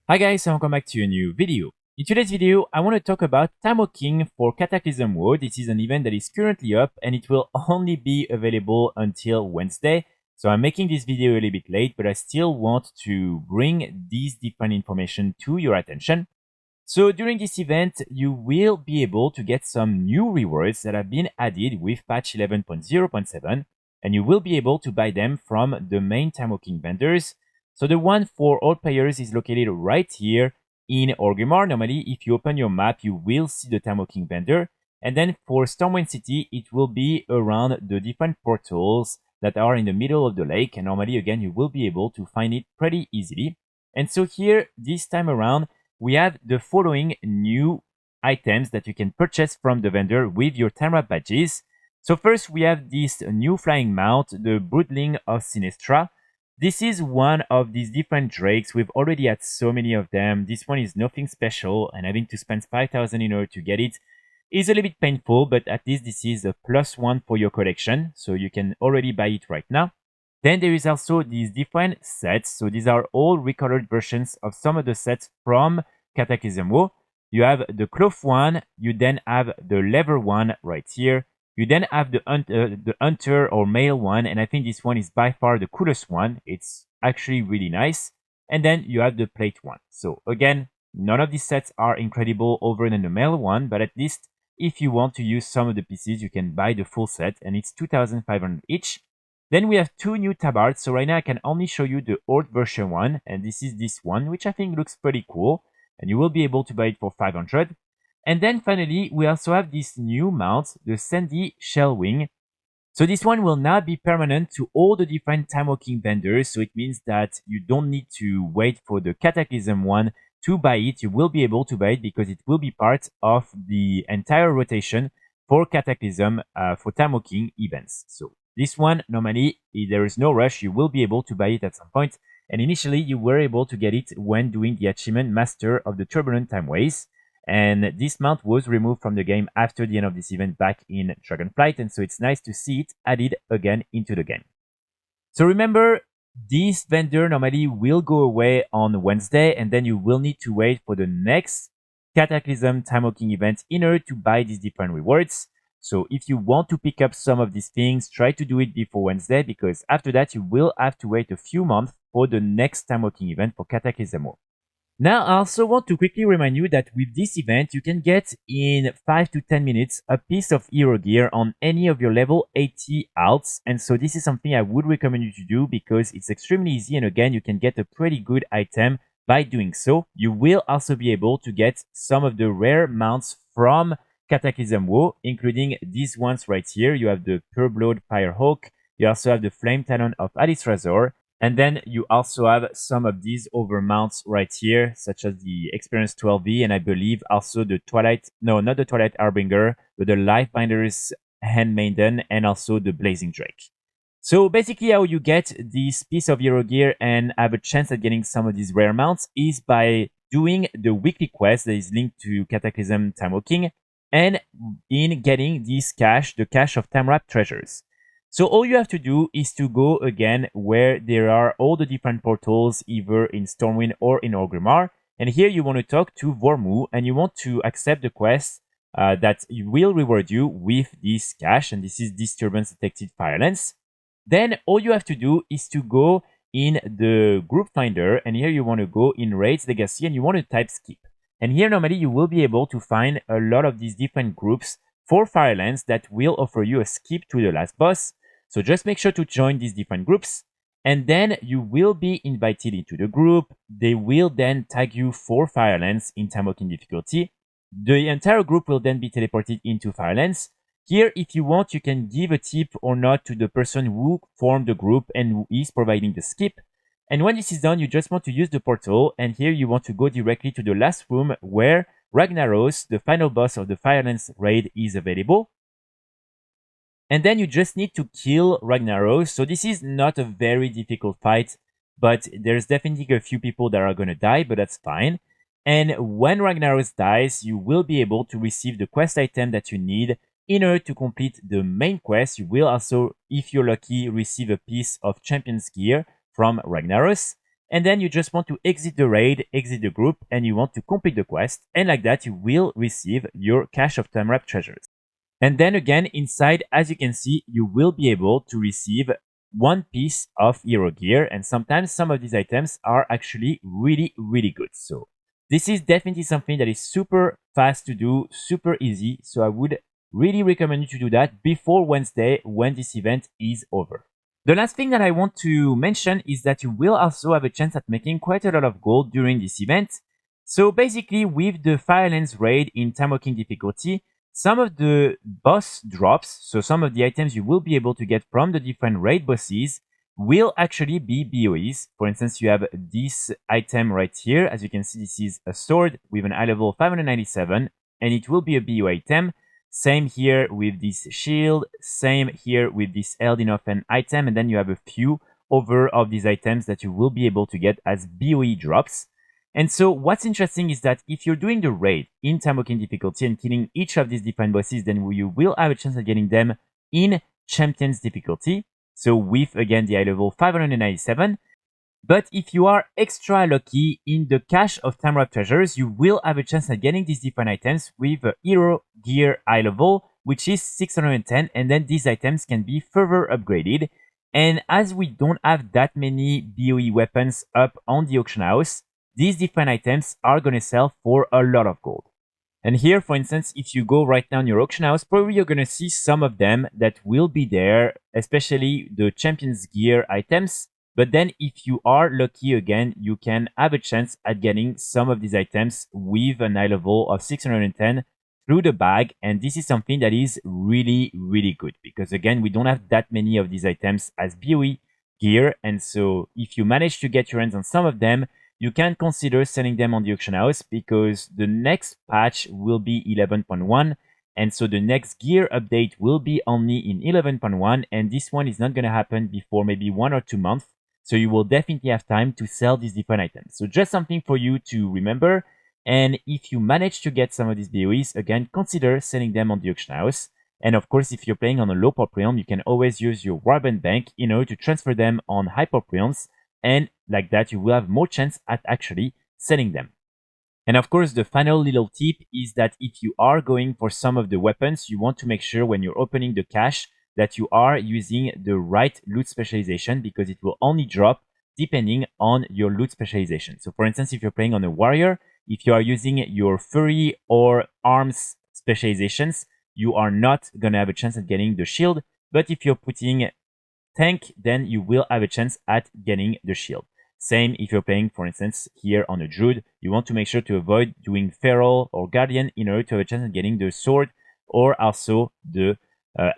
Hi guys, and welcome back to a new video. In today's video, I want to talk about Timewalking for Cataclysm WoW. This is an event that is currently up and it will only be available until Wednesday. So I'm making this video a little bit late, but I still want to bring these different information to your attention. So during this event, you will be able to get some new rewards that have been added with patch 11.0.7, and you will be able to buy them from the main Timewalking vendors. So the one for all players is located right here in Orgrimmar. Normally, if you open your map, you will see the Timewalking vendor. And then for Stormwind City, it will be around the different portals that are in the middle of the lake. And normally, again, you will be able to find it pretty easily. And so here, this time around, we have the following new items that you can purchase from the vendor with your Tamra badges. So first we have this new flying mount, the Broodling of Sinestra. This is one of these different drakes. We've already had so many of them. This one is nothing special, and having to spend 5,000 in order to get it is a little bit painful, but at least this is a +1 for your collection, so you can already buy it right now. Then there is also these different sets. So these are all recolored versions of some of the sets from Cataclysm WoW. You have the cloth one, you then have the leather one right here. You then have the hunter or male one, and I think this one is by far the coolest one. It's actually really nice. And then you have the plate one. So again, none of these sets are incredible over than the male one, but at least if you want to use some of the pieces, you can buy the full set, and it's 2,500 each. Then we have two new tabards. So right now I can only show you the old version one, and this is this one, which I think looks pretty cool, and you will be able to buy it for 500. And then finally, we also have this new mount, the Sandy Shellwing. So this one will now be permanent to all the different Timewalking vendors. So it means that you don't need to wait for the Cataclysm one to buy it. You will be able to buy it because it will be part of the entire rotation for Cataclysm for Timewalking events. So this one, normally, there is no rush. You will be able to buy it at some point. And initially, you were able to get it when doing the achievement Master of the Turbulent Timeways. And this mount was removed from the game after the end of this event back in Dragonflight, and so it's nice to see it added again into the game. So remember, this vendor normally will go away on Wednesday, and then you will need to wait for the next Cataclysm Timewalking event in order to buy these different rewards. So if you want to pick up some of these things, try to do it before Wednesday, because after that you will have to wait a few months for the next Timewalking event for Cataclysm. Now, I also want to quickly remind you that with this event, you can get in 5 to 10 minutes a piece of hero gear on any of your level 80 alts. And so this is something I would recommend you to do because it's extremely easy. And again, you can get a pretty good item by doing so. You will also be able to get some of the rare mounts from Cataclysm WoW, including these ones right here. You have the Pureblood Firehawk. You also have the Flame Talon of Alice Razor. And then you also have some of these overmounts right here, such as the Experience 12V, and I believe also the Twilight, no, not the Twilight Harbinger, but the Lifebinder's Handmaiden, and also the Blazing Drake. So basically how you get this piece of hero gear and have a chance at getting some of these rare mounts is by doing the weekly quest that is linked to Cataclysm Timewalking, and in getting this cache, the cache of Tamrap treasures. So all you have to do is to go again where there are all the different portals, either in Stormwind or in Orgrimmar. And here you want to talk to Vormu and you want to accept the quest that will reward you with this cache. And this is Disturbance Detected Violence. Then all you have to do is to go in the group finder. And here you want to go in Raids Legacy and you want to type skip. And here normally you will be able to find a lot of these different groups for Firelands that will offer you a skip to the last boss. So just make sure to join these different groups, and then you will be invited into the group. They will then tag you for Firelands in Timewalking difficulty. The entire group will then be teleported into Firelands. Here, if you want, you can give a tip or not to the person who formed the group and who is providing the skip. And when this is done, you just want to use the portal, and here you want to go directly to the last room where Ragnaros, the final boss of the Firelands raid, is available. And then you just need to kill Ragnaros. So this is not a very difficult fight, but there's definitely a few people that are going to die, but that's fine. And when Ragnaros dies, you will be able to receive the quest item that you need in order to complete the main quest. You will also, if you're lucky, receive a piece of Champion's Gear from Ragnaros. and then you just want to exit the raid, exit the group, and you want to complete the quest, and like that you will receive your cache of time wrap treasures. And then again, inside, as you can see, you will be able to receive one piece of hero gear, and sometimes some of these items are actually really good. So this is definitely something that is super fast to do, super easy. So I would really recommend you to do that before Wednesday when this event is over. The last thing that I want to mention is that you will also have a chance at making quite a lot of gold during this event. So basically, with the Firelands raid in Timewalking difficulty, some of the boss drops, so some of the items you will be able to get from the different raid bosses, will actually be BOEs. For instance, you have this item right here. As you can see, this is a sword with an eye level 597, and it will be a BOE item. Same here with this shield, same here with this Eldinofen item, and then you have a few other of these items that you will be able to get as BOE drops. And so what's interesting is that if you're doing the raid in Timewalking difficulty and killing each of these different bosses, then you will have a chance of getting them in Champions difficulty. So with, again, the eye level 597. But if you are extra lucky in the cache of time wrap treasures, you will have a chance at getting these different items with hero gear eye level, which is 610. And then these items can be further upgraded. And as we don't have that many BOE weapons up on the auction house, these different items are going to sell for a lot of gold. And here, for instance, if you go right now in your auction house, probably you're going to see some of them that will be there, especially the Champions Gear items. But then if you are lucky again, you can have a chance at getting some of these items with an eye level of 610 through the bag. And this is something that is really good, because again, we don't have that many of these items as BOE gear. And so if you manage to get your hands on some of them, you can consider selling them on the auction house, because the next patch will be 11.1. And so the next gear update will be only in 11.1. And this one is not going to happen before maybe 1 or 2 months. So you will definitely have time to sell these different items. So just something for you to remember. And if you manage to get some of these BOEs, again, consider selling them on the auction house. And of course, if you're playing on a low pop realm, you can always use your Warband Bank in order to transfer them on high pop realms. And like that, you will have more chance at actually selling them. And of course, the final little tip is that if you are going for some of the weapons, you want to make sure when you're opening the cache that you are using the right loot specialization, because it will only drop depending on your loot specialization. So for instance, if you're playing on a warrior, if you are using your furry or arms specializations, you are not going to have a chance at getting the shield. But if you're putting tank, then you will have a chance at getting the shield. Same if you're playing, for instance, here on a druid, you want to make sure to avoid doing feral or guardian in order to have a chance at getting the sword or also the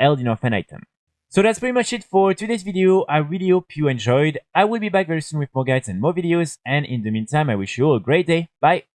Eldinofen item. So that's pretty much it for today's video. I really hope you enjoyed. I will be back very soon with more guides and more videos. And in the meantime, I wish you all a great day. Bye!